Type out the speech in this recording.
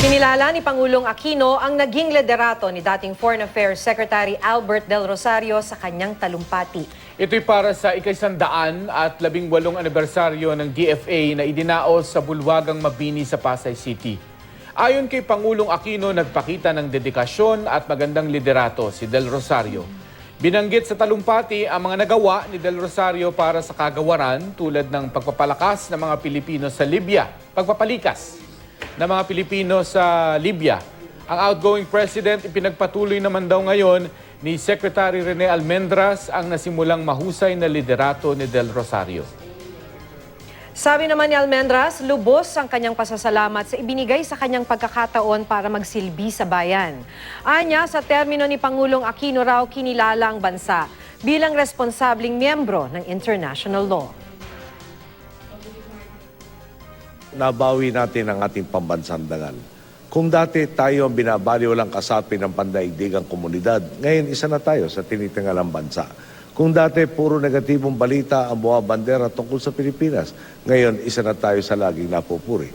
Kinilala ni Pangulong Aquino ang naging liderato ni dating Foreign Affairs Secretary Albert Del Rosario sa kanyang talumpati. Ito'y para sa ika-118 anibersaryo ng DFA na idinaos sa Bulwagang Mabini sa Pasay City. Ayon kay Pangulong Aquino, nagpakita ng dedikasyon at magandang liderato si Del Rosario. Binanggit sa talumpati ang mga nagawa ni Del Rosario para sa kagawaran tulad ng pagpapalakas ng mga Pilipino sa Libya, pagpapalikas ng mga Pilipino sa Libya. Ang outgoing president ipinagpatuloy naman daw ngayon ni Secretary Rene Almendras ang nasimulang mahusay na liderato ni Del Rosario. Sabi naman ni Almendras, lubos ang kanyang pasasalamat sa ibinigay sa kanyang pagkakataon para magsilbi sa bayan. Anya, sa termino ni Pangulong Aquino raw kinilala ang bansa bilang responsabling miyembro ng international law. Nabawi natin ang ating pambansandagan. Kung dati tayo ang binabaliw lang kasapi ng pandaigdigang komunidad, ngayon isa na tayo sa tinitingalang bansa. Kung dati puro negatibong balita ang buwabandera tungkol sa Pilipinas, ngayon isa na tayo sa laging napupuri.